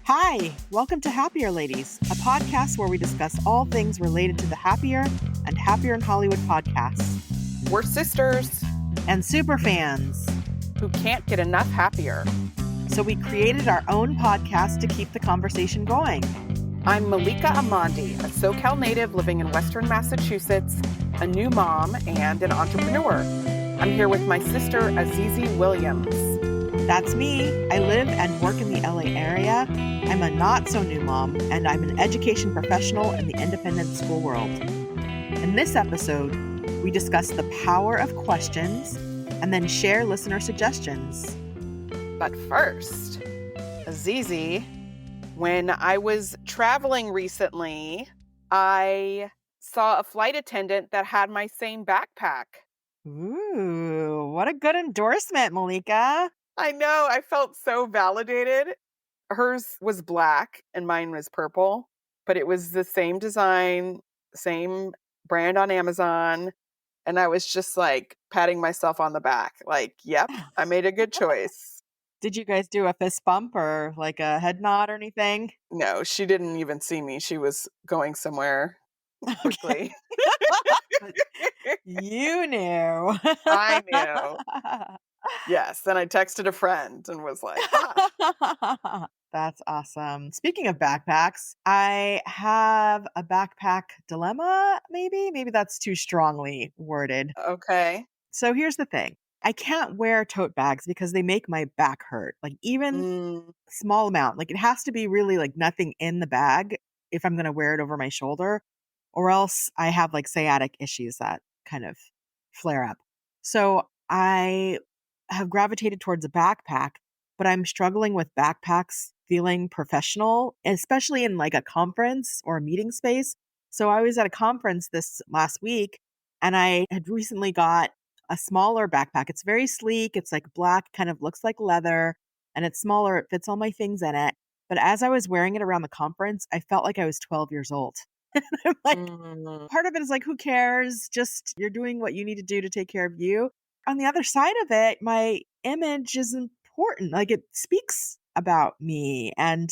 Hi, welcome to Happier Ladies, a podcast where we discuss all things related to the Happier and Happier in Hollywood podcasts. We're sisters And super fans. who can't get enough happier. So we created our own podcast to keep the conversation going. I'm Malika Amandi, a SoCal native living in Western Massachusetts, a new mom, and an entrepreneur. I'm here with my sister, Azizi Williams. That's me. I live and work in the LA area. I'm a not-so-new mom, and I'm an education professional in the independent school world. In this episode, we discuss the power of questions and then share listener suggestions. But first, Azizi, when I was traveling recently, I saw a flight attendant that had my same backpack. Ooh, what a good endorsement, Malika. I know, I felt so validated. Hers was black and mine was purple, but it was the same design, same brand on Amazon. And I was just like patting myself on the back, like, yep, I made a good choice. Did you guys do a fist bump or like a head nod or anything? No, she didn't even see me. She was going somewhere quickly. You knew. I knew. Yes. And I texted a friend and was like, That's awesome. Speaking of backpacks, I have a backpack dilemma, maybe. Maybe that's too strongly worded. okay. So here's the thing. I can't wear tote bags because they make my back hurt. Like even Mm, small amount. Like it has to be really like nothing in the bag if I'm going to wear it over my shoulder, or else I have like sciatic issues that kind of flare up. So I have gravitated towards a backpack, but I'm struggling with backpacks feeling professional, especially in like a conference or a meeting space. So I was at a conference this last week and I had recently got a smaller backpack. It's very sleek. It's like black, kind of looks like leather, and it's smaller. It fits all my things in it. But as I was wearing it around the conference, I felt like I was 12 years old. I'm like, mm, part of it is like, who cares? Just you're doing what you need to do to take care of you. On the other side of it, my image is important. Like it speaks about me. And,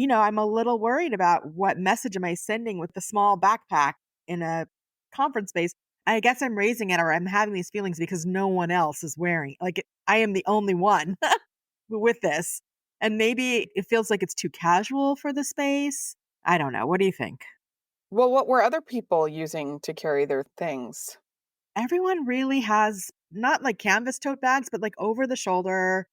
I'm a little worried about what message am I sending with the small backpack in a conference space. I guess I'm raising it or I'm having these feelings because no one else is wearing it. Like I am the only one with this. And maybe it feels like it's too casual for the space. I don't know. What do you think? Well, what were other people using to carry their things? Everyone really has not like canvas tote bags, but like over the shoulder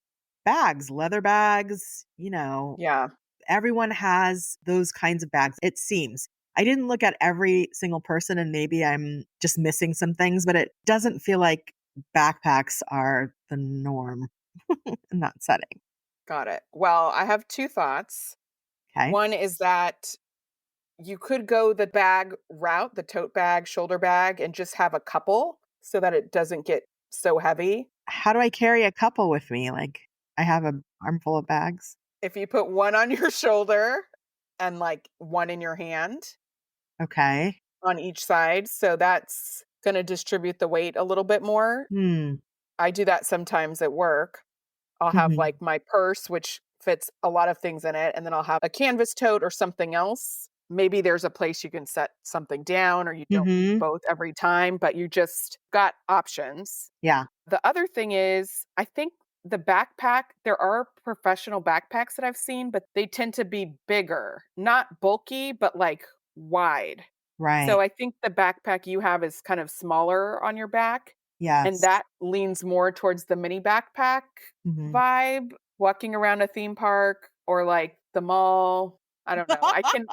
bags, leather bags, Yeah. everyone has those kinds of bags, it seems. I didn't look at every single person and maybe I'm just missing some things, but it doesn't feel like backpacks are the norm in that setting. Got it. Well, I have two thoughts. Okay. One is that you could go the bag route, the tote bag, shoulder bag, and just have a couple so that it doesn't get so heavy. How do I carry a couple with me? Like I have an armful of bags. If you put one on your shoulder and like one in your hand Okay. on each side, so that's going to distribute the weight a little bit more. Hmm. I do that sometimes at work. I'll have Mm-hmm. like my purse, which fits a lot of things in it, and then I'll have a canvas tote or something else. Maybe there's a place you can set something down or you don't need Mm-hmm. both every time, but you just got options. Yeah. The other thing is, I think the backpack, there are professional backpacks that I've seen, but they tend to be bigger, not bulky, but like wide. So Right. I think the backpack you have is kind of smaller on your back, and Yes. that leans more towards the mini backpack Mhm. vibe, walking around a theme park or like the mall. I don't know. I can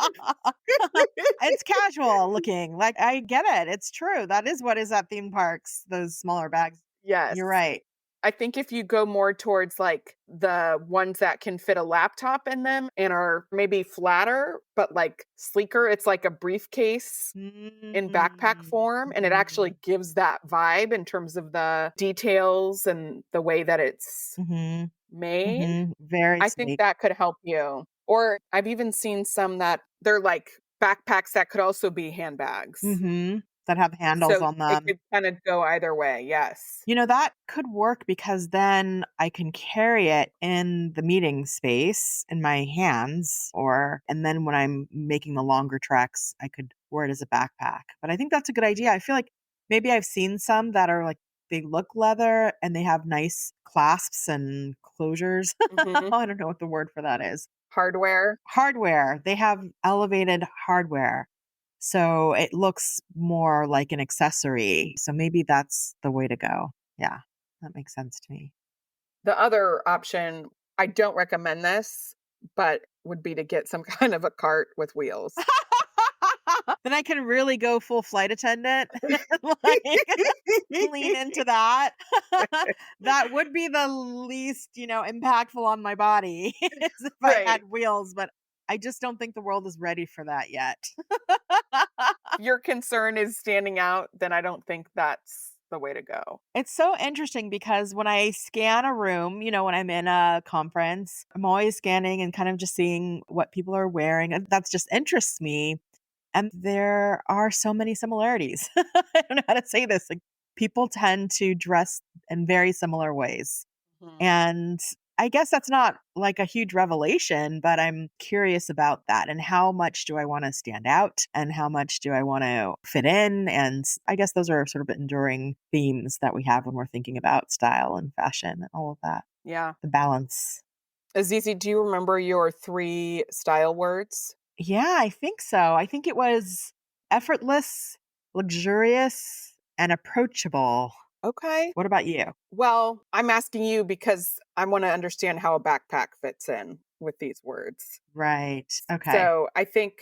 It's casual looking. Like, I get it. It's true. That is what is at theme parks, those smaller bags. yes. You're right. I think if you go more towards like the ones that can fit a laptop in them and are maybe flatter but like sleeker, it's like a briefcase in backpack Mm. form, and it actually gives that vibe in terms of the details and the way that it's Mhm. made. Mhm. Very I think sleek. that could help you. Or I've even seen some that they're like backpacks that could also be handbags. Mhm. that have handles So on it them. could kind of go either way. Yes. That could work because then I can carry it in the meeting space in my hands and then when I'm making the longer treks, I could wear it as a backpack. But I think that's a good idea. I feel like maybe I've seen some that are like they look leather and they have nice clasps and closures. Hmm. I don't know what the word for that is. Hardware. Hardware. They have elevated hardware. So it looks more like an accessory. So maybe that's the way to go. Yeah, that makes sense to me. The other option, I don't recommend this, but would be to get some kind of a cart with wheels. Then I can really go full flight attendant, like lean into that. That would be the least, impactful on my body is if I Right. had wheels, but I just don't think the world is ready for that yet. If your concern is standing out, then I don't think that's the way to go. It's so interesting because when I scan a room, when I'm in a conference, I'm always scanning and kind of just seeing what people are wearing. And that just interests me. And there are so many similarities. I don't know how to say this. Like people tend to dress in very similar ways. Mhm. And I guess that's not like a huge revelation, but I'm curious about that and how much do I want to stand out and how much do I want to fit in? And I guess those are sort of enduring themes that we have when we're thinking about style and fashion and all of that. Yeah. The balance. Azizi, do you remember your 3 style words? Yeah, I think so. I think it was effortless, luxurious, and approachable. Okay. What about you? Well, I'm asking you because I wanna understand how a backpack fits in with these words. Right. Okay. So, I think,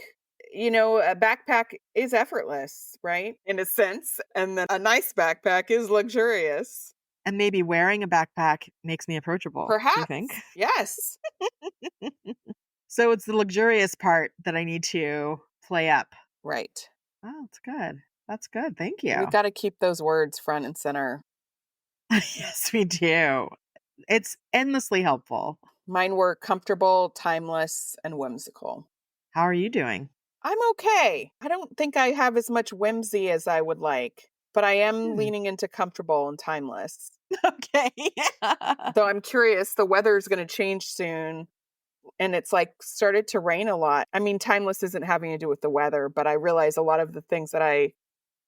a backpack is effortless, right? In a sense, and then a nice backpack is luxurious. And maybe wearing a backpack makes me approachable. Do you think? Perhaps. Yes. So it's the luxurious part that I need to play up. Right. Oh, that's good. That's good. Thank We you. gotta keep those words front and center. Yes, we do. It's endlessly helpful. Mine were comfortable, timeless, and whimsical. How are you doing? I'm okay. I don't think I have as much whimsy as I would like, but I am Hmm. leaning into comfortable and timeless. Okay. Though I'm curious, the weather's going to change soon. And it's like started to rain a lot. I mean, timeless isn't having to do with the weather, but I realize a lot of the things that I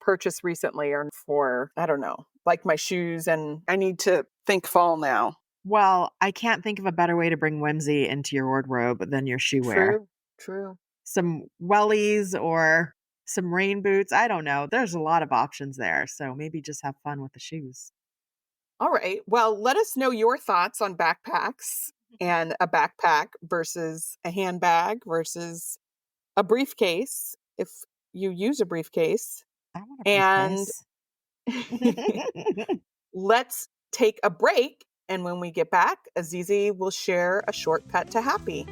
purchased recently are for, I don't know, like my shoes, and I need to think fall now. Well, I can't think of a better way to bring whimsy into your wardrobe than your shoe wear. True, true. Some wellies or some rain boots. I don't know. There's a lot of options there. So maybe just have fun with the shoes. All right. Well, let us know your thoughts on backpacks and a backpack versus a handbag versus a briefcase if you use a briefcase. I want a And briefcase. let's take a break. And when we get back, Azizi will share a shortcut to happy.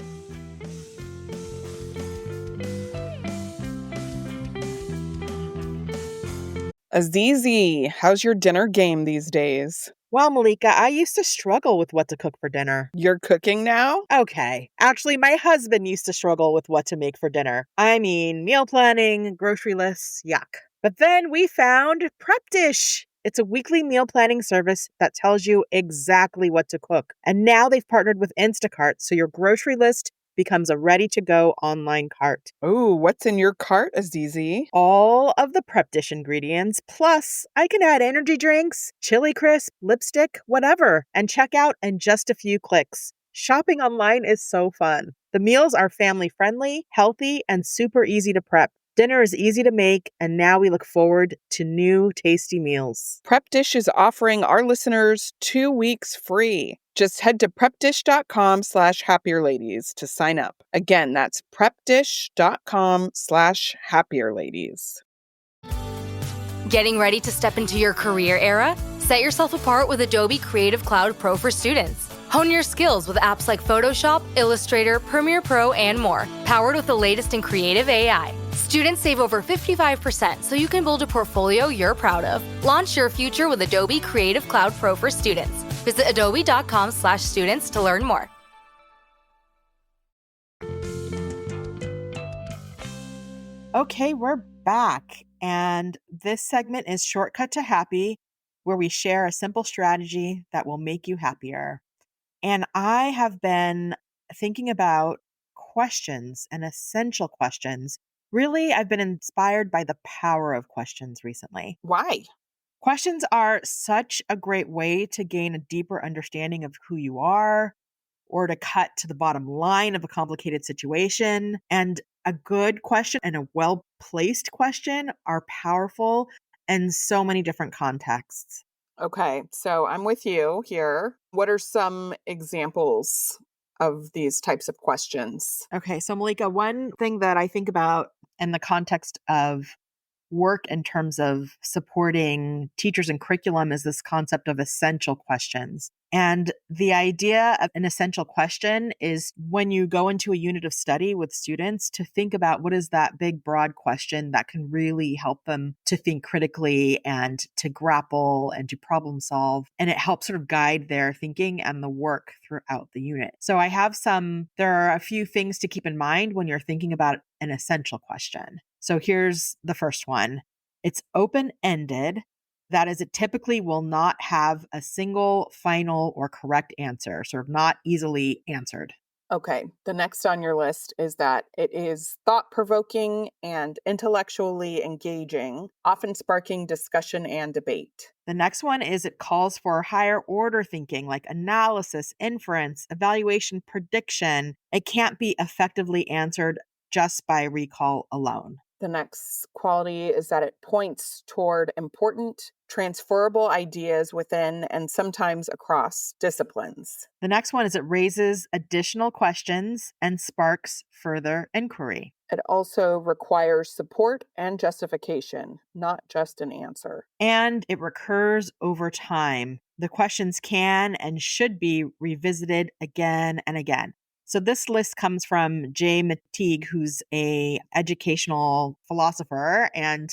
Azizi, how's your dinner game these days? Well, Malika, I used to struggle with what to cook for dinner. You're cooking now? Okay. Actually, my husband used to struggle with what to make for dinner. I mean, meal planning, grocery lists, yuck. But then we found Prep Dish. It's a weekly meal planning service that tells you exactly what to cook. And now they've partnered with Instacart, so your grocery list becomes a ready-to-go online cart. Oh, what's in your cart, Azizi? All of the Prep Dish ingredients, plus I can add energy drinks, chili crisp, lipstick, whatever, and check out in just a few clicks. Shopping online is so fun. The meals are family friendly, healthy, and super easy to prep. Dinner is easy to make, and now we look forward to new tasty meals. Prep Dish is offering our listeners 2 weeks free. Just head to prepdish.com/happierladies to sign up. Again, that's prepdish.com/happierladies. Getting ready to step into your career era? Set yourself apart with Adobe Creative Cloud Pro for students. Hone your skills with apps like Photoshop, Illustrator, Premiere Pro, and more, powered with the latest in creative AI. Students save over 55% so you can build a portfolio you're proud of. Launch your future with Adobe Creative Cloud Pro for students. Visit adobe.com/students to learn more. Okay, we're back. And this segment is Shortcut to Happy, where we share a simple strategy that will make you happier. And I have been thinking about questions and essential questions. Really, I've been inspired by the power of questions recently. Why? Questions are such a great way to gain a deeper understanding of who you are or to cut to the bottom line of a complicated situation. And a good question and a well placed question are powerful in so many different contexts. Okay, so I'm with you here. What are some examples of these types of questions? Okay, so Malika, one thing that I think about in the context of work in terms of supporting teachers and curriculum is this concept of essential questions. And the idea of an essential question is when you go into a unit of study with students to think about what is that big, broad question that can really help them to think critically and to grapple and to problem solve. And it helps sort of guide their thinking and the work throughout the unit. So there are a few things to keep in mind when you're thinking about an essential question. So here's the first one. It's open ended. That is, it typically will not have a single final or correct answer, sort of not easily answered. Okay, the next on your list is that it is thought provoking and intellectually engaging, often sparking discussion and debate. The next one is it calls for higher order thinking like analysis, inference, evaluation, prediction. It can't be effectively answered just by recall alone. The next quality is that it points toward important, transferable ideas within and sometimes across disciplines. The next one is it raises additional questions and sparks further inquiry. It also requires support and justification, not just an answer. And it recurs over time. The questions can and should be revisited again and again. So this list comes from Jay McTeague, who's a educational philosopher and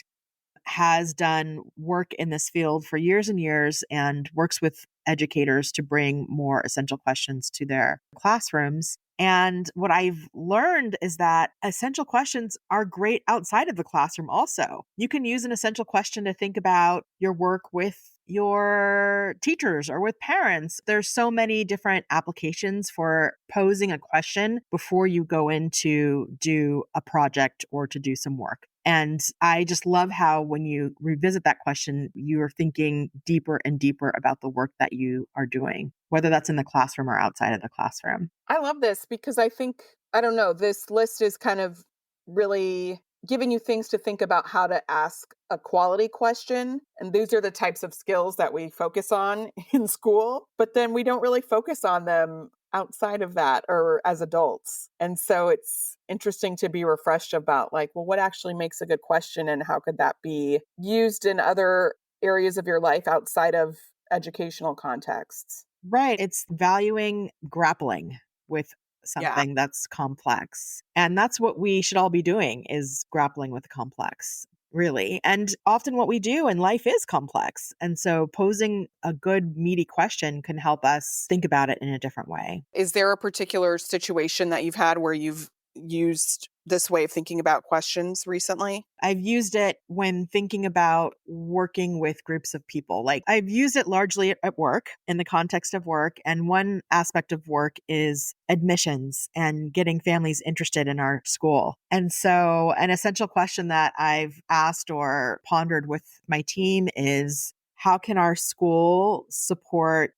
has done work in this field for years and years and works with educators to bring more essential questions to their classrooms. And what I've learned is that essential questions are great outside of the classroom also. You can use an essential question to think about your work with your teachers or with parents. There's so many different applications for posing a question before you go in to do a project or to do some work. And I just love how when you revisit that question, you're thinking deeper and deeper about the work that you are doing, whether that's in the classroom or outside of the classroom. I love this because I think, I don't know, this list is kind of really giving you things to think about how to ask a quality question. And these are the types of skills that we focus on in school, but then we don't really focus on them outside of that or as adults. And so it's interesting to be refreshed about like, well, what actually makes a good question and how could that be used in other areas of your life outside of educational contexts? Right. It's valuing grappling with Yeah. something that's complex. And that's what we should all be doing is grappling with the complex, really. And often what we do in life is complex. And so posing a good meaty question can help us think about it in a different way. Is there a particular situation that you've had where you've used this way of thinking about questions recently? I've used it when thinking about working with groups of people. Like I've used it largely at work in the context of work. And one aspect of work is admissions and getting families interested in our school. And so an essential question that I've asked or pondered with my team is how can our school support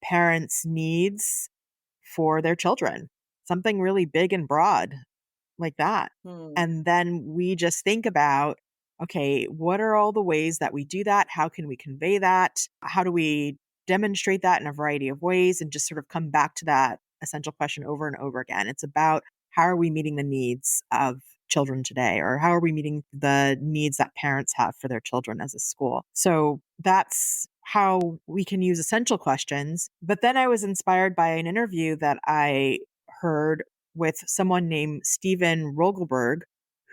parents' needs for their children? Something really big and broad like that. Hmm. And then we just think about, okay, what are all the ways that we do that? How can we convey that? How do we demonstrate that in a variety of ways and just sort of come back to that essential question over and over again? It's about how are we meeting the needs of children today, or how are we meeting the needs that parents have for their children as a school? So that's how we can use essential questions. But then I was inspired by an interview that I heard with someone named Stephen Rogelberg,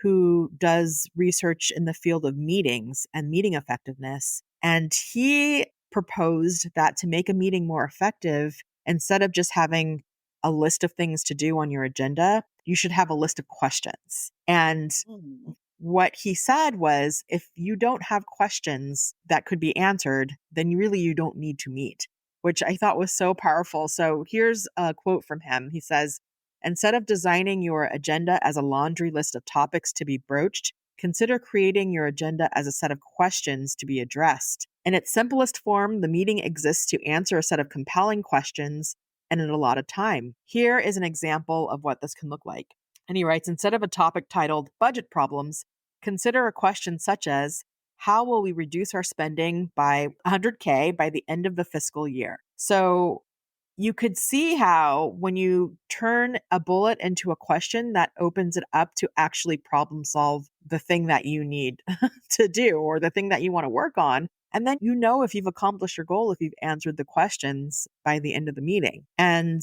who does research in the field of meetings and meeting effectiveness. And he proposed that to make a meeting more effective, instead of just having a list of things to do on your agenda, you should have a list of questions. And Hmm. what he said was, if you don't have questions that could be answered, then you don't need to meet, which I thought was so powerful. So here's a quote from him. He says, "Instead of designing your agenda as a laundry list of topics to be broached, consider creating your agenda as a set of questions to be addressed. In its simplest form, the meeting exists to answer a set of compelling questions and in a lot of time. Here is an example of what this can look like." And he writes, instead of a topic titled budget problems, consider a question such as, how will we reduce our spending by 100K by the end of the fiscal year? So you could see how when you turn a bullet into a question, that opens it up to actually problem solve the thing that you need to do or the thing that you want to work on. And then you know if you've accomplished your goal, if you've answered the questions by the end of the meeting. And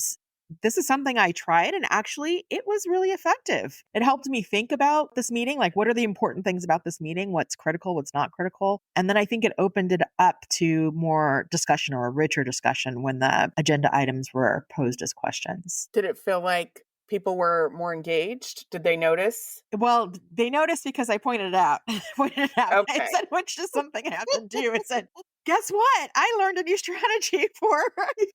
this is something I tried, and actually it was really effective. It helped me think about this meeting, like what are the important things about this meeting, what's critical, what's not critical. And then I think it opened it up to more discussion or a richer discussion when the agenda items were posed as questions. Did it feel like people were more engaged? Did they notice? Well, they noticed because I pointed it out. Pointed it out. I Okay. said, which is something I have to do. I said, guess what? I learned a new strategy for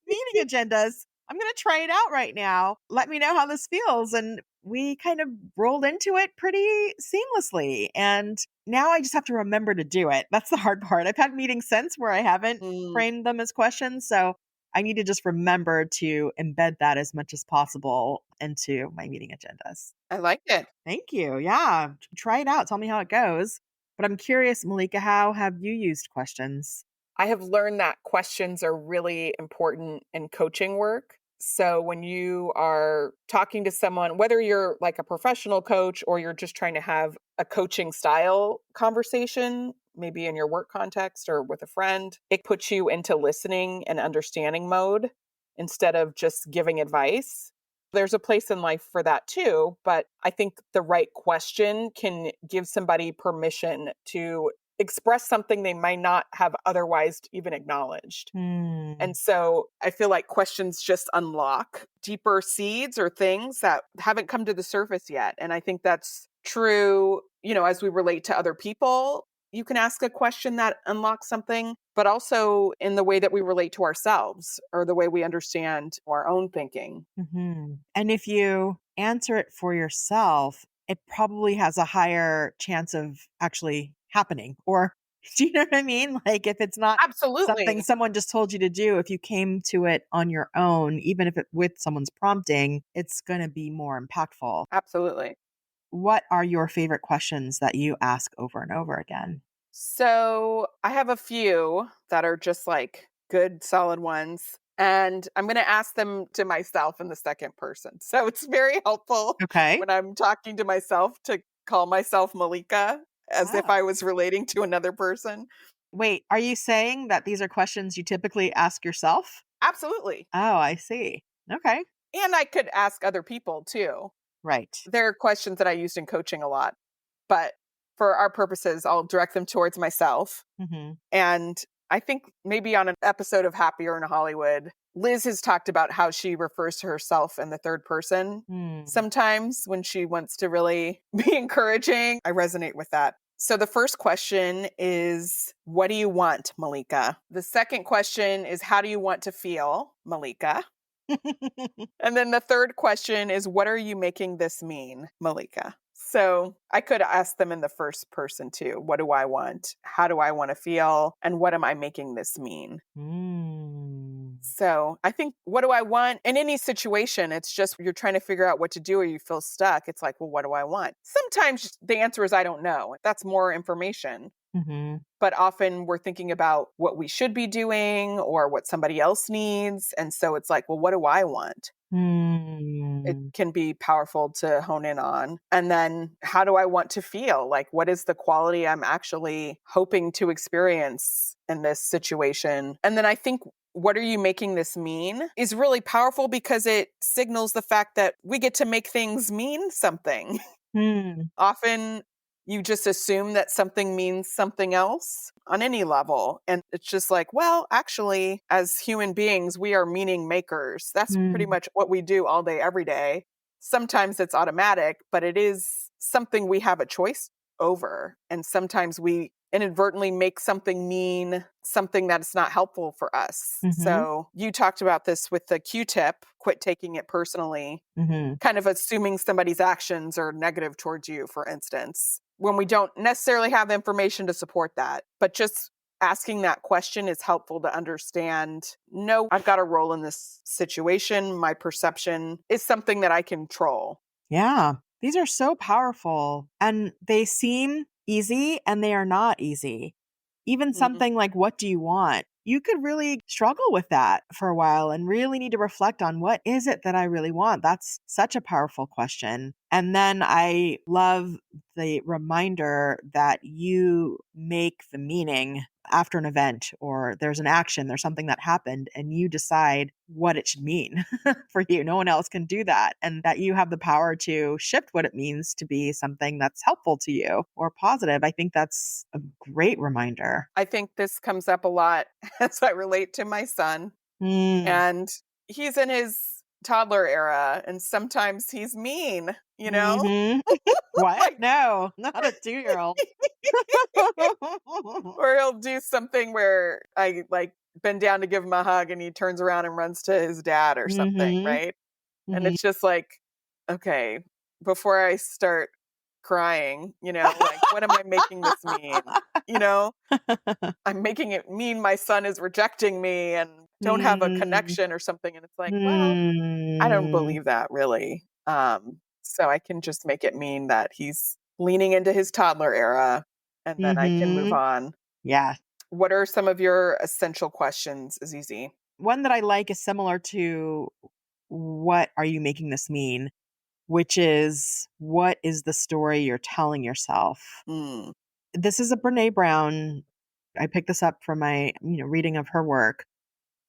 meeting agendas. I'm going to try it out right now. Let me know how this feels. And we kind of rolled into it pretty seamlessly. And now I just have to remember to do it. That's the hard part. I've had meetings since where I haven't Mm, framed them as questions. So I need to just remember to embed that as much as possible into my meeting agendas. I like it. Thank you. Yeah. Try it out. Tell me how it goes. But I'm curious, Malika, how have you used questions? I have learned that questions are really important in coaching work. So when you are talking to someone, whether you're like a professional coach or you're just trying to have a coaching style conversation, maybe in your work context or with a friend, it puts you into listening and understanding mode instead of just giving advice. There's a place in life for that too, but I think the right question can give somebody permission to express something they might not have otherwise even acknowledged. Hmm. And so I feel like questions just unlock deeper seeds or things that haven't come to the surface yet. And I think that's true, as we relate to other people. You can ask a question that unlocks something, but also in the way that we relate to ourselves or the way we understand our own thinking. And if you answer it for yourself, it probably has a higher chance of actually happening. Or do you know what I mean? Like if it's not something Absolutely. someone just told you to do, if you came to it on your own, even if it with someone's prompting, it's going to be more impactful. Absolutely. What are your favorite questions that you ask over and over again? So I have a few that are just like good, solid ones. And I'm going to ask them to myself in the second person. So it's very helpful Okay. when I'm talking to myself to call myself Malika as if Oh. I was relating to another person. Wait, are you saying that these are questions you typically ask yourself? Absolutely. Oh, I see. Okay. And I could ask other people too. Right. There are questions that I used in coaching a lot, but for our purposes, I'll direct them towards myself. Hmm. And I think maybe on an episode of Happier in Hollywood, Liz has talked about how she refers to herself in the third person. Hmm. Sometimes when she wants to really be encouraging, I resonate with that. So the first question is, what do you want, Malika? The second question is, how do you want to feel, Malika? And then the third question is, what are you making this mean, Malika? So I could ask them in the first person too. What do I want? How do I want to feel? And what am I making this mean? Mm. So I think, what do I want? In any situation, it's just you're trying to figure out what to do or you feel stuck. It's like, well, what do I want? Sometimes the answer is, I don't know. That's more information. Mhm. But often we're thinking about what we should be doing or what somebody else needs. And so it's like, well, what do I want? It Mm. can be powerful to hone in on. And then how do I want to feel? Like, what is the quality I'm actually hoping to experience in this situation? And then I think, what are you making this mean is really powerful because it signals the fact that we get to make things mean something. Mm. Often you just assume that something means something else on any level. And it's just like, well, actually, as human beings, we are meaning makers. That's pretty Mm. much what we do all day, every day. Sometimes it's automatic, but it is something we have a choice over. And sometimes we inadvertently make something mean something that's not helpful for us. Mhm. So you talked about this with the Q-tip, quit taking it personally, Mhm. kind of assuming somebody's actions are negative towards you, for instance, when we don't necessarily have information to support that. But just asking that question is helpful to understand, no, I've got a role in this situation. My perception is something that I control. Yeah. These are so powerful and they seem easy and they are not easy. Even Mhm. something like, what do you want? You could really struggle with that for a while and really need to reflect on what is it that I really want? That's such a powerful question. And then I love the reminder that you make the meaning after an event or there's an action, there's something that happened, and you decide what it should mean for you. No one else can do that. And that you have the power to shift what it means to be something that's helpful to you or positive. I think that's a great reminder. I think this comes up a lot as I relate to my son. Mm. And he's in his toddler era, and sometimes he's mean, you know? Mhm. What? Like, No, not a 2-year-old. or he'll do something where I, like, bend down to give him a hug, and he turns around and runs to his dad or something, Mhm. right? And Mhm. it's just like, okay, before I start crying, like, what am I making this mean? You know? I'm making it mean my son is rejecting me and don't have a Mm. connection or something, and it's like, well, I don't Mm. believe that really. So I can just make it mean that he's leaning into his toddler era, and then I can move Mhm. on. Yeah. What are some of your essential questions, Azizi? One that I like is similar to what are you making this mean? Which is what is the story you're telling yourself? Mm, This is a Brene Brown. I picked this up from my, reading of her work.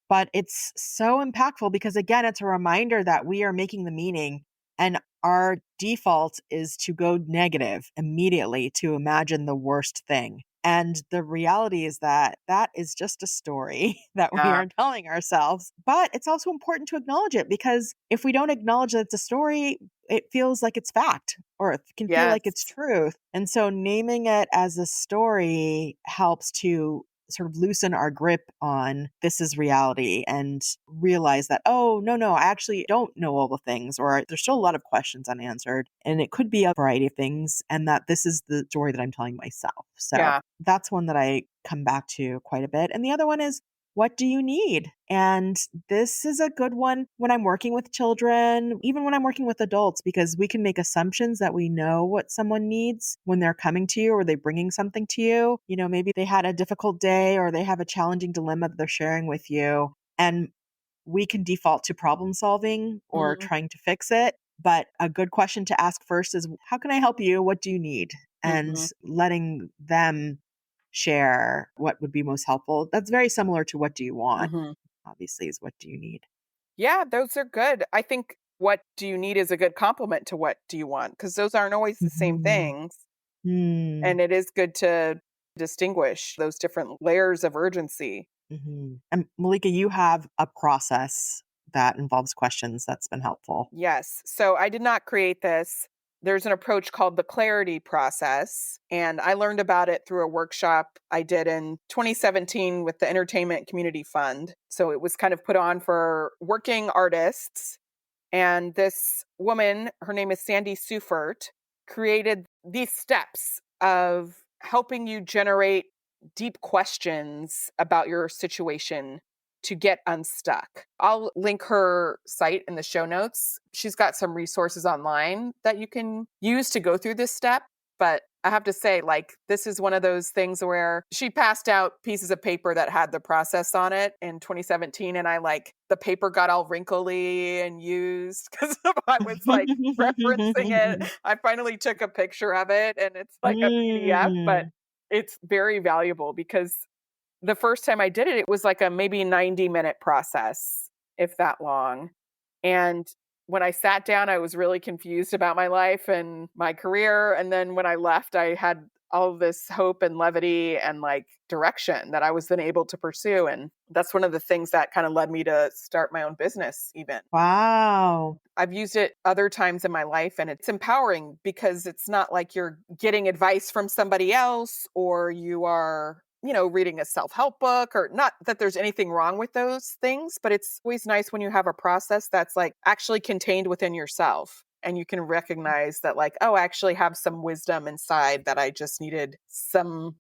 But it's so impactful because again, it's a reminder that we are making the meaning and our default is to go negative immediately to imagine the worst thing. And the reality is that that is just a story that we yeah. are telling ourselves. But it's also important to acknowledge it because if we don't acknowledge that it's a story, it feels like it's fact or it can feel like it's Yes. truth. And so naming it as a story helps to sort of loosen our grip on this is reality and realize that, oh, no, I actually don't know all the things, or there's still a lot of questions unanswered. And it could be a variety of things, and that this is the story that I'm telling myself. So Yeah. that's one that I come back to quite a bit. And the other one is, what do you need? And this is a good one when I'm working with children, even when I'm working with adults, because we can make assumptions that we know what someone needs when they're coming to you or they're bringing something to you. Maybe they had a difficult day or they have a challenging dilemma that they're sharing with you. And we can default to problem solving or Hmm. trying to fix it. But a good question to ask first is, how can I help you? What do you need? And Hmm. letting them share what would be most helpful. That's very similar to what do you want, Hmm. obviously, is what do you need? Yeah, those are good. I think what do you need is a good compliment to what do you want, because those aren't always the same Mhm. things. Mm. And it is good to distinguish those different layers of urgency. Mhm. And Malika, you have a process that involves questions that's been helpful. Yes. So I did not create this. There's an approach called the clarity process. And I learned about it through a workshop I did in 2017 with the Entertainment Community Fund. So it was kind of put on for working artists. And this woman, her name is Sandy Sufert, created these steps of helping you generate deep questions about your situation to get unstuck. I'll link her site in the show notes. She's got some resources online that you can use to go through this step. But I have to say, like, this is one of those things where she passed out pieces of paper that had the process on it in 2017. And the paper got all wrinkly and used because I was like referencing it. I finally took a picture of it and it's like a PDF, but Mm. it's very valuable because the first time I did it, it was like a maybe 90-minute process, if that long. And when I sat down, I was really confused about my life and my career. And then when I left, I had all this hope and levity and like direction that I was then able to pursue. And that's one of the things that kind of led me to start my own business, even. Wow. I've used it other times in my life, and it's empowering because it's not like you're getting advice from somebody else or you are, reading a self-help book, or not that there's anything wrong with those things, but it's always nice when you have a process that's like actually contained within yourself and you can recognize that like, oh, I actually have some wisdom inside that I just needed some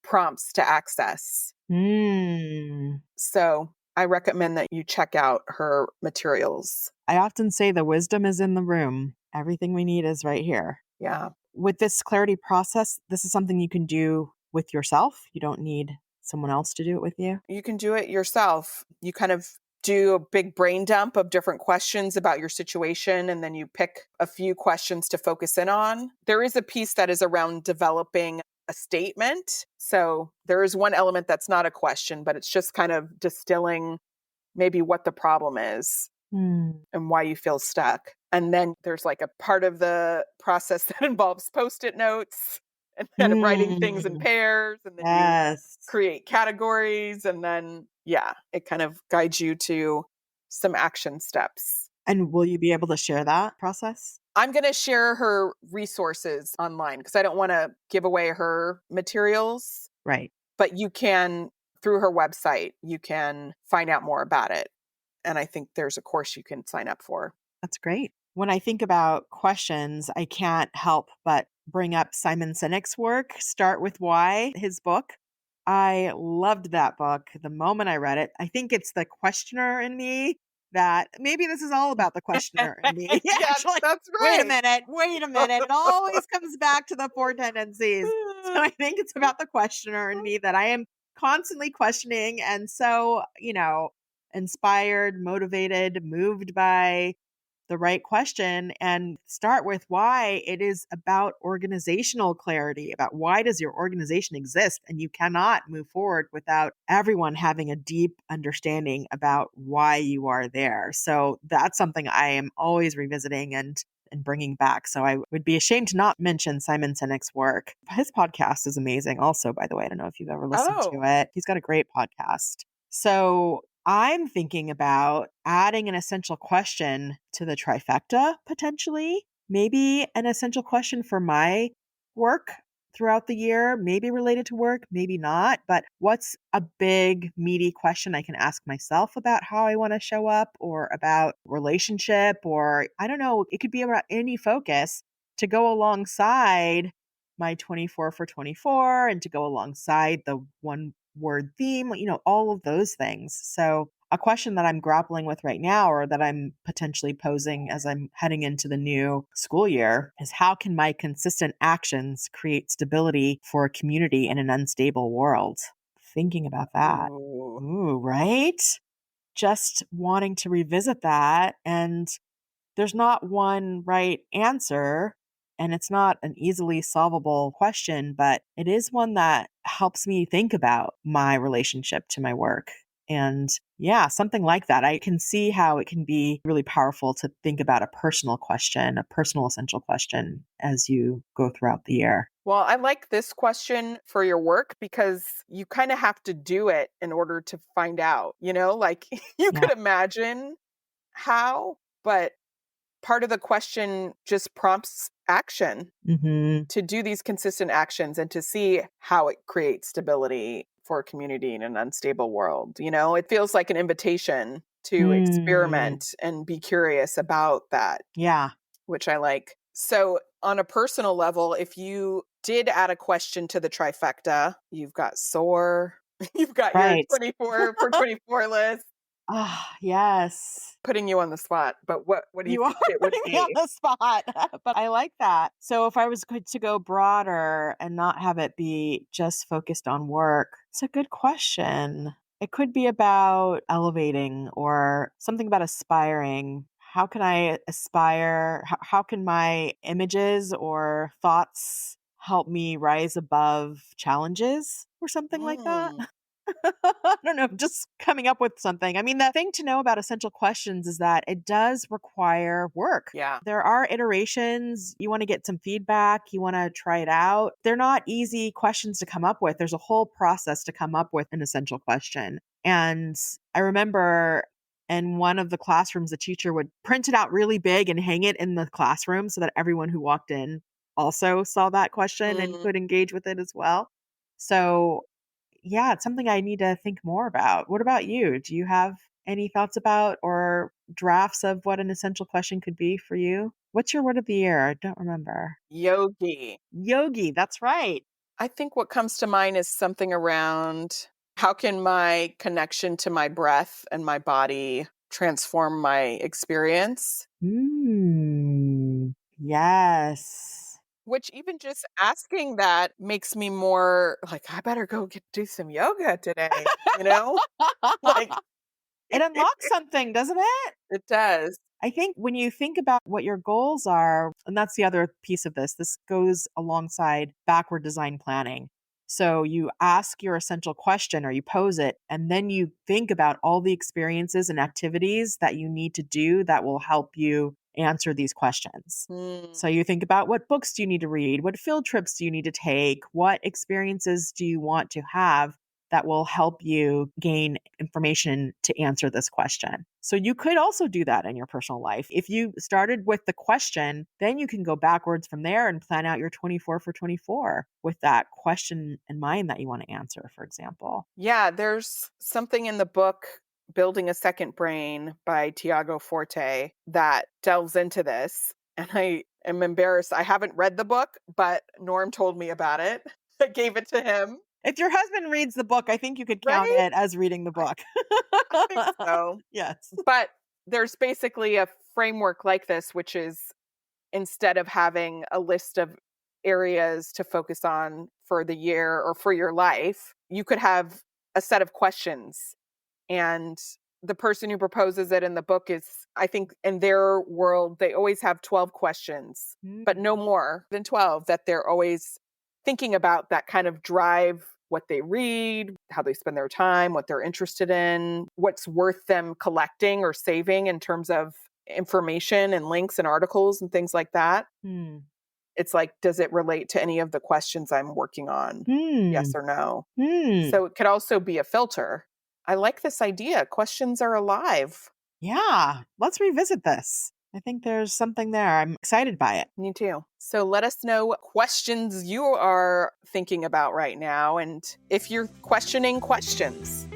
prompts to access. Mm. So, I recommend that you check out her materials. I often say the wisdom is in the room. Everything we need is right here. Yeah. With this clarity process, this is something you can do with yourself. You don't need someone else to do it with you. You can do it yourself. You kind of do a big brain dump of different questions about your situation, and then you pick a few questions to focus in on. There is a piece that is around developing a statement. So there is one element that's not a question, but it's just kind of distilling maybe what the problem is Mm. and why you feel stuck. And then there's like a part of the process that involves post-it notes and kind of writing things in Mm. pairs. And then you Yes. create categories. And then, yeah, it kind of guides you to some action steps. And will you be able to share that process? I'm going to share her resources online because I don't want to give away her materials, Right. but you can, through her website, you can find out more about it. And I think there's a course you can sign up for. That's great. When I think about questions, I can't help but bring up Simon Sinek's work, Start With Why, his book. I loved that book the moment I read it. I think it's the questioner in me that maybe this is all about the questioner in me. Yeah, Actually, that's wait a right. minute, wait a minute. It always comes back to the four tendencies. So I think it's about the questioner in me that I am constantly questioning and so, inspired, motivated, moved by the right question and start with why. It is about organizational clarity, about why does your organization exist? And you cannot move forward without everyone having a deep understanding about why you are there. So that's something I am always revisiting and bringing back. So I would be ashamed to not mention Simon Sinek's work. His podcast is amazing also, by the way. I don't know if you've ever listened to Oh, it. He's got a great podcast. So I'm thinking about adding an essential question to the trifecta potentially. Maybe an essential question for my work throughout the year, maybe related to work, maybe not. But what's a big, meaty question I can ask myself about how I want to show up or about relationship? Or I don't know, it could be about any focus to go alongside my 24 for 24 and to go alongside the one word theme, all of those things. So, a question that I'm grappling with right now, or that I'm potentially posing as I'm heading into the new school year, is how can my consistent actions create stability for a community in an unstable world? Thinking about that. ooh. Ooh, right? Just wanting to revisit that. And there's not one right answer, and it's not an easily solvable question, but it is one that helps me think about my relationship to my work. And yeah, something like that. I can see how it can be really powerful to think about a personal question, a personal essential question as you go throughout the year. Well, I like this question for your work because you kind of have to do it in order to find out, like you Yeah. could imagine how, but part of the question just prompts action Hmm. to do these consistent actions and to see how it creates stability for a community in an unstable world. It feels like an invitation to Mm. experiment and be curious about that, Yeah. which I like. So, on a personal level, if you did add a question to the trifecta, you've got SOAR, you've got your Right. 24 for 24 list, Ah, yes. putting you on the spot. But what do you You are think it would putting me on be? the spot, but I like that. So if I was good to go broader and not have it be just focused on work, it's a good question. It could be about elevating or something about aspiring. How can I aspire? How can my images or thoughts help me rise above challenges or something like that? Mm. I don't know, just coming up with something. I mean, the thing to know about essential questions is that it does require work. Yeah. There are iterations. You want to get some feedback, you want to try it out. They're not easy questions to come up with. There's a whole process to come up with an essential question. And I remember in one of the classrooms, the teacher would print it out really big and hang it in the classroom so that everyone who walked in also saw that question and Mm. could engage with it as well. So yeah, it's something I need to think more about. What about you? Do you have any thoughts about or drafts of what an essential question could be for you? What's your word of the year? I don't remember. Yogi. Yogi, that's right. I think what comes to mind is something around how can my connection to my breath and my body transform my experience? Yes. Which even just asking that makes me more like, I better go do some yoga today, you know? Like It unlocks something, doesn't it? it does. I think when you think about what your goals are, and that's the other piece of this goes alongside backward design planning. So you ask your essential question or you pose it, and then you think about all the experiences and activities that you need to do that will help you answer these questions. So Mm. you think about what books do you need to read? What field trips do you need to take? What experiences do you want to have that will help you gain information to answer this question. So you could also do that in your personal life. If you started with the question, then you can go backwards from there and plan out your 24 for 24 with that question in mind that you want to answer, for example. Yeah, there's something in the book Building a Second Brain by Tiago Forte that delves into this. And I am embarrassed. I haven't read the book, but Norm told me about it. I gave it to him. If your husband reads the book, I think you could count Right? it as reading the book. I think so. Yes. But there's basically a framework like this, which is instead of having a list of areas to focus on for the year or for your life, you could have a set of questions. And the person who proposes it in the book is, I think, in their world, they always have 12 questions, but Mm. no more than 12 that they're always thinking about that kind of drive what they read, how they spend their time, what they're interested in, what's worth them collecting or saving in terms of information and links and articles and things like that. Hmm. It's like, does it relate to any of the questions I'm working on? Yes Hmm. or no? Hmm. So it could also be a filter. I like this idea. Questions are alive. Yeah. Let's revisit this. I think there's something there. I'm excited by it. Me too. So let us know what questions you are thinking about right now and if you're questioning questions.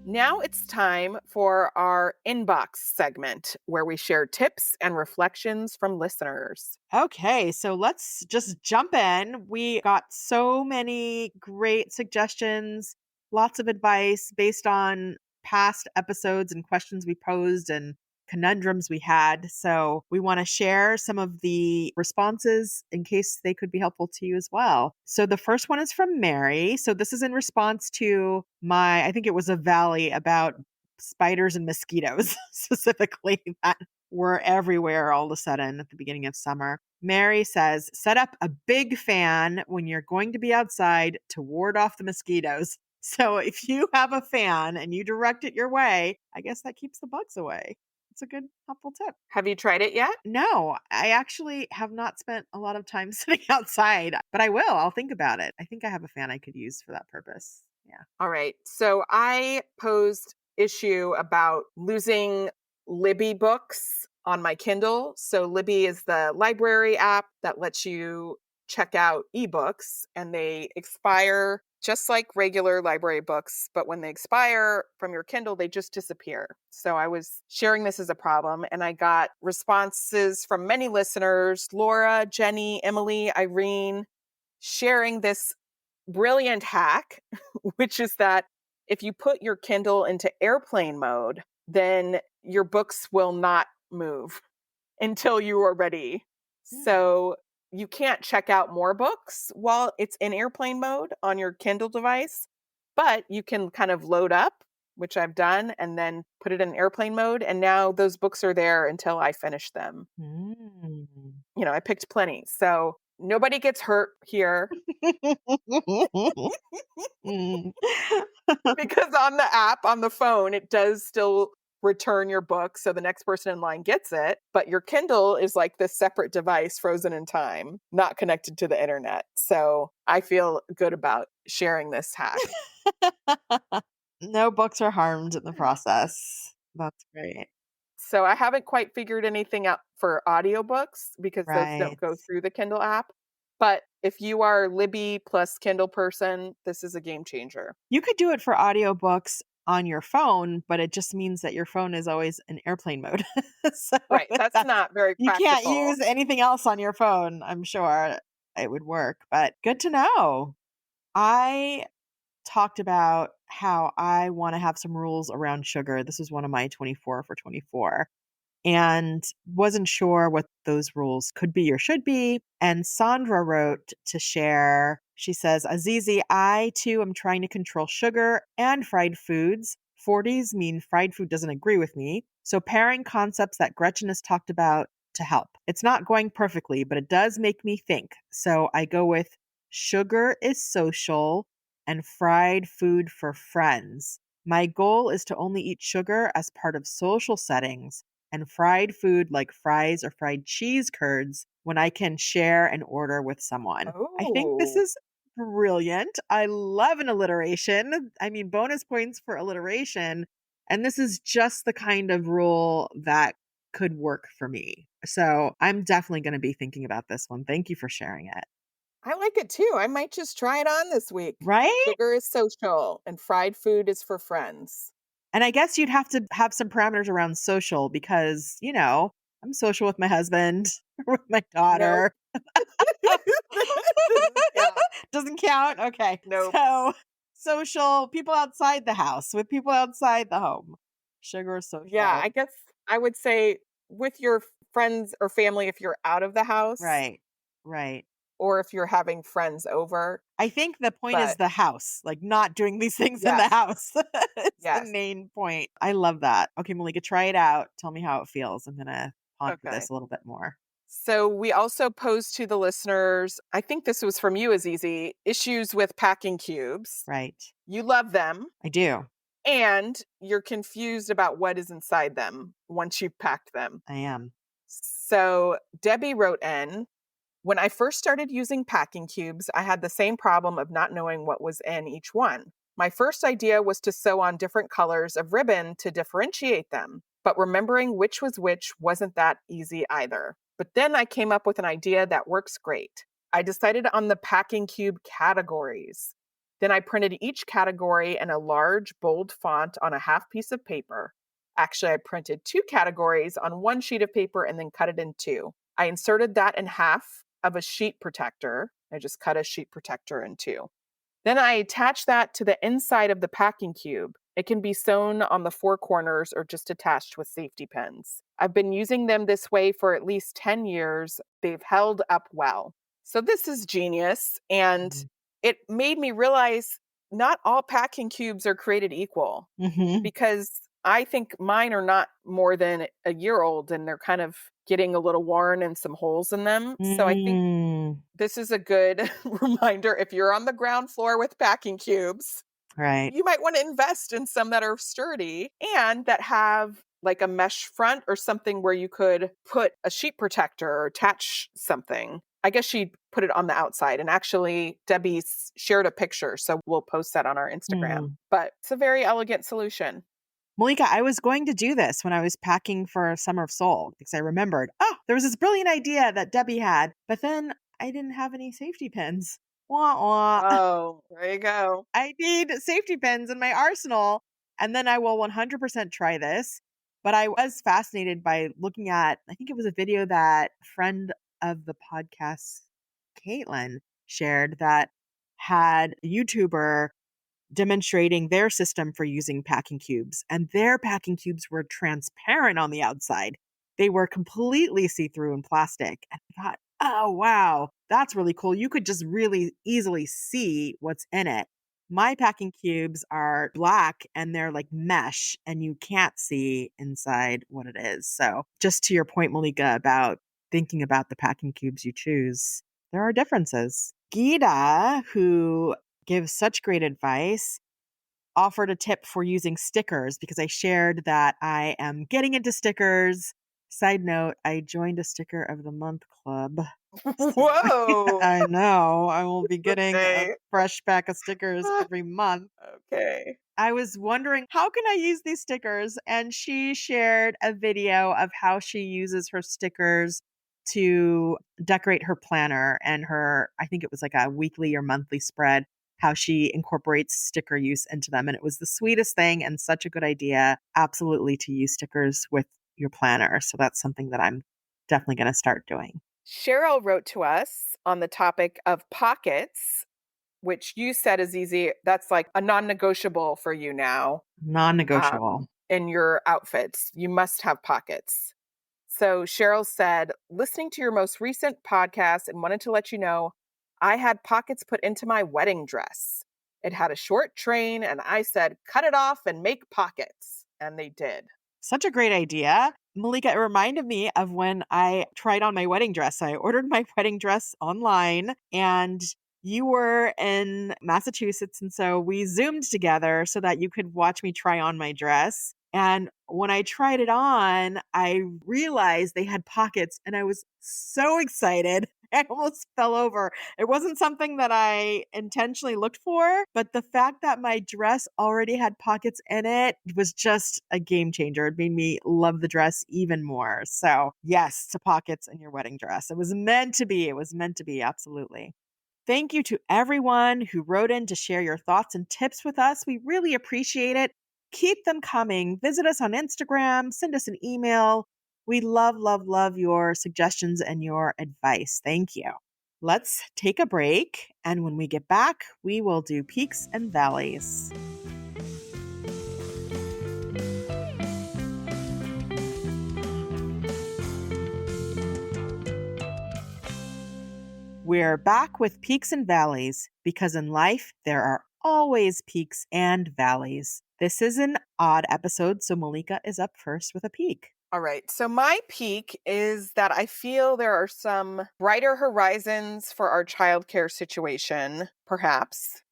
Now it's time for our inbox segment where we share tips and reflections from listeners. Okay, so let's just jump in. We got so many great suggestions, lots of advice based on past episodes and questions we posed and conundrums we had. So we want to share some of the responses in case they could be helpful to you as well. So the first one is from Mary. So this is in response to I think it was a valley about spiders and mosquitoes specifically that were everywhere all of a sudden at the beginning of summer. Mary says, set up a big fan when you're going to be outside to ward off the mosquitoes. So if you have a fan and you direct it your way, I guess that keeps the bugs away. It's a good, helpful tip. Have you tried it yet? No, I actually have not spent a lot of time sitting outside, but I will. I'll think about it. I think I have a fan I could use for that purpose. Yeah. All right. So I posed issue about losing Libby books on my Kindle. So Libby is the library app that lets you check out ebooks and they expire just like regular library books, but when they expire from your Kindle, they just disappear. So I was sharing this as a problem and I got responses from many listeners, Laura, Jenny, Emily, Irene, sharing this brilliant hack, which is that if you put your Kindle into airplane mode, then your books will not move until you are ready. Hmm. So you can't check out more books while it's in airplane mode on your Kindle device, but you can kind of load up which I've done, and then put it in airplane mode. And now those books are there until I finish them. Mm. I picked plenty. So nobody gets hurt here Mm. because on the app, on the phone, it does still return your book. So the next person in line gets it. But your Kindle is like this separate device frozen in time, not connected to the internet. So I feel good about sharing this hack. No books are harmed in the process. That's great. So I haven't quite figured anything out for audiobooks because those don't Right. go through the Kindle app. But if you are Libby plus Kindle person, this is a game changer. You could do it for audiobooks on your phone, but it just means that your phone is always in airplane mode. So Right. That's that's not very you can't practical. use anything else on your phone. I'm sure it would work, but good to know. I talked about how I want to have some rules around sugar. This was one of my 24 for 24 and wasn't sure what those rules could be or should be. And Sandra wrote to share. She says, Azizi, I too am trying to control sugar and fried foods. 40s mean fried food doesn't agree with me. So pairing concepts that Gretchen has talked about to help. It's not going perfectly, but it does make me think. So I go with sugar is social and fried food for friends. My goal is to only eat sugar as part of social settings and fried food like fries or fried cheese curds when I can share an order with someone. I think this Oh, is brilliant. I love an alliteration. I mean, bonus points for alliteration. And this is just the kind of rule that could work for me. So I'm definitely going to be thinking about this one. Thank you for sharing it. I like it too. I might just try it on this week. Right? Sugar is social and fried food is for friends. And I guess you'd have to have some parameters around social because, I'm social with my husband, with my Nope. daughter. Doesn't count. Doesn't count? Okay. Nope. So, social, people outside the house, with people outside the home. Sugar is Yeah, social. I guess I would say with your friends or family if you're out of the house Right. Right. or if you're having friends over. I think the point is But the house, like not doing these things in the yes, house. It's the yes. main point. I love that. Okay, Malika, try it out. Tell me how it feels. I'm going to ponder Okay. this a little bit more. So we also posed to the listeners, I think this was from you, Azizi, issues with packing cubes. Right. You love them I do. and you're confused about what is inside them once you've packed them. I am. So Debbie wrote in, when I first started using packing cubes, I had the same problem of not knowing what was in each one. My first idea was to sew on different colors of ribbon to differentiate them, but remembering which was which wasn't that easy either. But then I came up with an idea that works great. I decided on the packing cube categories. Then I printed each category in a large, bold font on a half piece of paper. Actually, I printed two categories on one sheet of paper and then cut it in two. I inserted that in half of a sheet protector. I just cut a sheet protector in two. Then I attach that to the inside of the packing cube. It can be sewn on the four corners or just attached with safety pins. I've been using them this way for at least 10 years. They've held up well. So this is genius. And it made me realize not all packing cubes are created equal Mm-hmm. because I think mine are not more than a year old and they're kind of getting a little worn and some holes in them. So I think Mm, this is a good reminder if you're on the ground floor with packing cubes, right. you might want to invest in some that are sturdy and that have like a mesh front or something where you could put a sheet protector or attach something. I guess she put it on the outside. And actually, Debbie shared a picture. So we'll post that on our Instagram. Hmm. But it's a very elegant solution. Malika, I was going to do this when I was packing for Summer of Soul because I remembered, there was this brilliant idea that Debbie had, but then I didn't have any safety pins. Wah, wah. Oh, there you go. I need safety pins in my arsenal. And then I will 100% try this. But I was fascinated by looking at, I think it was a video that a friend of the podcast, Caitlin, shared that had a YouTuber demonstrating their system for using packing cubes. And their packing cubes were transparent on the outside. They were completely see through in plastic. And I thought, oh, wow, that's really cool. You could just really easily see what's in it. My packing cubes are black and they're like mesh and you can't see inside what it is. So, just to your point, Malika, about thinking about the packing cubes you choose, there are differences. Geeta, who gives such great advice, offered a tip for using stickers because I shared that I am getting into stickers. Side note, I joined a sticker of the month club. So Whoa. I know I will be getting a Okay. fresh pack of stickers every month. Okay. I was wondering, how can I use these stickers? And she shared a video of how she uses her stickers to decorate her planner and her, I think it was like a weekly or monthly spread, how she incorporates sticker use into them. And it was the sweetest thing and such a good idea, absolutely, to use stickers with your planner. So that's something that I'm definitely going to start doing. Cheryl wrote to us on the topic of pockets, which you said is easy. That's like a non-negotiable for you now. Non negotiable. In your outfits. You must have pockets. So Cheryl said, listening to your most recent podcast and wanted to let you know I had pockets put into my wedding dress. It had a short train, and I said, cut it off and make pockets. And they did. Such a great idea. Malika, it reminded me of when I tried on my wedding dress. I ordered my wedding dress online and you were in Massachusetts. And so we Zoomed together so that you could watch me try on my dress. And when I tried it on, I realized they had pockets and I was so excited. I almost fell over. It wasn't something that I intentionally looked for, but the fact that my dress already had pockets in it was just a game changer. It made me love the dress even more. So, yes, to pockets in your wedding dress. It was meant to be. It was meant to be. Absolutely. Thank you to everyone who wrote in to share your thoughts and tips with us. We really appreciate it. Keep them coming. Visit us on Instagram, send us an email. We love, love, love your suggestions and your advice. Thank you. Let's take a break. And when we get back, we will do peaks and valleys. We're back with peaks and valleys because in life, there are always peaks and valleys. This is an odd episode, so Malika is up first with a peak. All right. So my peak is that I feel there are some brighter horizons for our childcare situation, perhaps.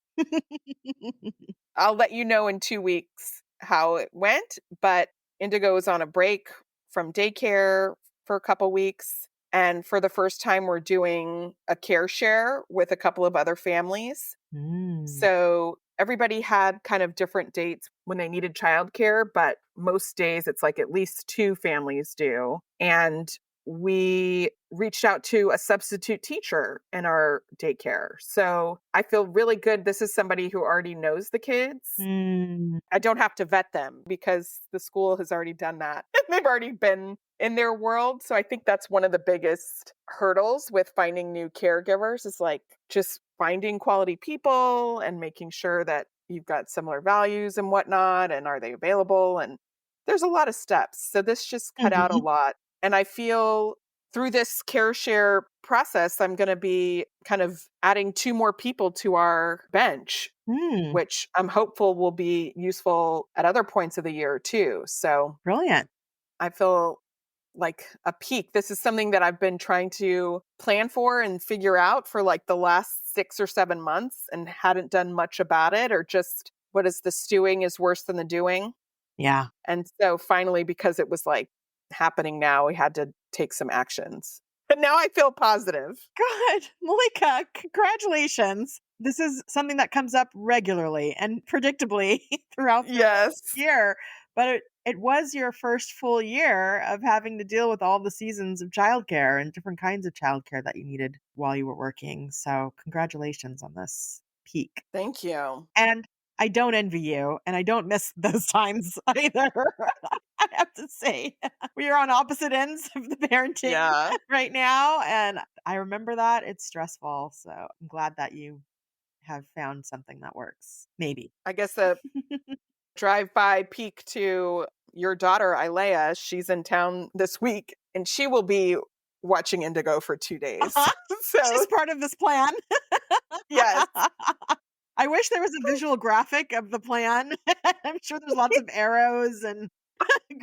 I'll let you know in 2 weeks how it went, but Indigo is on a break from daycare for a couple weeks. And for the first time, we're doing a care share with a couple of other families. Mm. So everybody had kind of different dates when they needed childcare, but most days it's like at least two families do. And we reached out to a substitute teacher in our daycare. So I feel really good. This is somebody who already knows the kids. Mm. I don't have to vet them because the school has already done that. They've already been in their world. So I think that's one of the biggest hurdles with finding new caregivers is like just finding quality people and making sure that you've got similar values and whatnot. And are they available? And there's a lot of steps. So this just cut out a Mhm. lot. And I feel through this care share process, I'm going to be kind of adding two more people to our bench, Mm. which I'm hopeful will be useful at other points of the year too. So Brilliant. I feel like a peak. This is something that I've been trying to plan for and figure out for like the last 6 or 7 months and hadn't done much about it, or just what is the stewing is worse than the doing. Yeah. And so finally, because it was like happening now, we had to take some actions. But now I feel positive. Good. Malika, congratulations. This is something that comes up regularly and predictably throughout the Yes. year. But it was your first full year of having to deal with all the seasons of childcare and different kinds of childcare that you needed while you were working. So, congratulations on this peak. Thank you. And I don't envy you, and I don't miss those times either. I have to say, we are on opposite ends of the parenting Yeah. right now, and I remember that it's stressful. So I'm glad that you have found something that works. Maybe. I guess a drive-by peek to your daughter, Ilea. She's in town this week, and she will be watching Indigo for 2 days. Uh-huh. So, She's part of this plan. yes. I wish there was a visual graphic of the plan. I'm sure there's lots of arrows and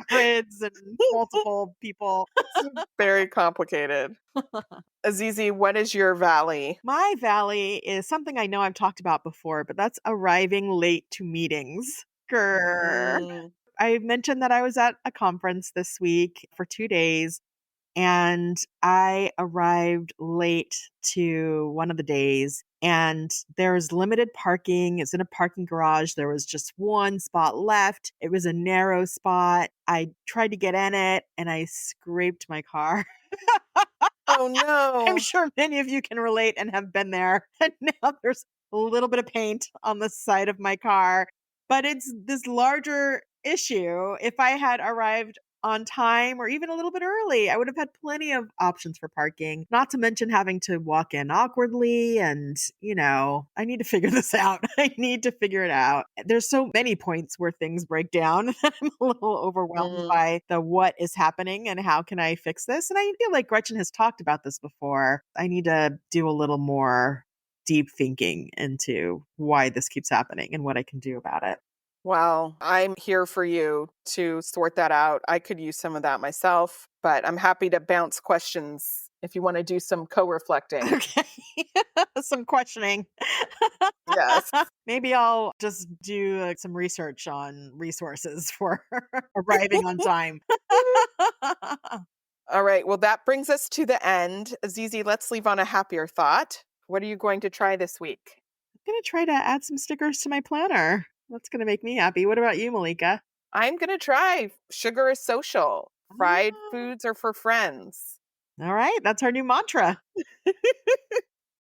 grids and multiple people. It's very complicated. Azizi, what is your valley? My valley is something I know I've talked about before, but that's arriving late to meetings. Grr. Mm. I mentioned that I was at a conference this week for 2 days, and I arrived late to one of the days, and there was limited parking. It's in a parking garage. There was just one spot left. It was a narrow spot. I tried to get in it, and I scraped my car. Oh I'm no. sure many of you can relate and have been there. And now there's a little bit of paint on the side of my car. But it's this larger issue. If I had arrived on time or even a little bit early, I would have had plenty of options for parking, not to mention having to walk in awkwardly. And, I need to figure this out. I need to figure it out. There's so many points where things break down that I'm a little overwhelmed Mm. by the what is happening and how can I fix this. And I feel like Gretchen has talked about this before. I need to do a little more deep thinking into why this keeps happening and what I can do about it. Well, I'm here for you to sort that out. I could use some of that myself, but I'm happy to bounce questions if you want to do some co-reflecting. Okay. Some questioning. Yes. Maybe I'll just do some research on resources for arriving on time. I'm All right. Well, that brings us to the end. Azizi, let's leave on a happier thought. What are you going to try this week? going to try to add some stickers to my planner. That's going to make me happy. What about you, Malika? I'm going to try sugar is social. Fried Ah, foods are for friends. all right. That's our new mantra.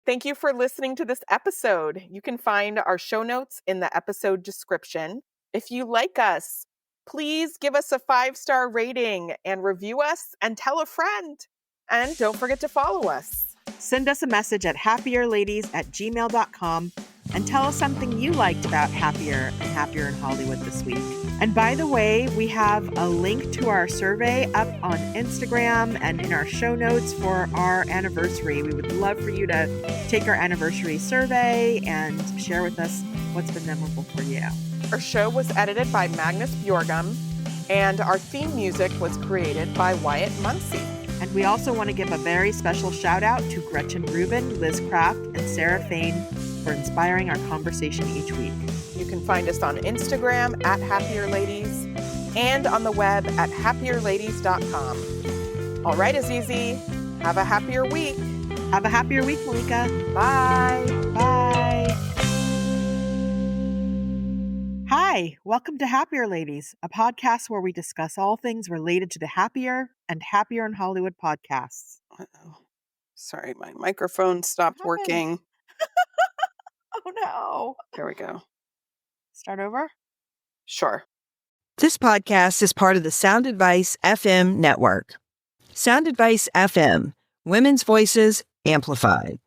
Thank you for listening to this episode. You can find our show notes in the episode description. If you like us, please give us a 5-star rating and review us and tell a friend. And don't forget to follow us. Send us a message at happierladies@gmail.com and tell us something you liked about Happier and Happier in Hollywood this week. And by the way, we have a link to our survey up on Instagram and in our show notes for our anniversary. We would love for you to take our anniversary survey and share with us what's been memorable for you. Our show was edited by Magnus Bjorgum, and our theme music was created by Wyatt Muncie. And we also want to give a very special shout out to Gretchen Rubin, Liz Kraft, and Sarah Fain for inspiring our conversation each week. You can find us on Instagram at happierladies and on the web at happierladies.com. All right, Azizi, have a happier week. Have a happier week, Malika. Bye. Bye. Hi, welcome to Happier Ladies, a podcast where we discuss all things related to the Happier and Happier in Hollywood podcasts. Uh-oh. Sorry, my microphone stopped What happened? working. Oh no. There we go. Start over? Sure. This podcast is part of the Sound Advice FM network. Sound Advice FM, women's voices amplified.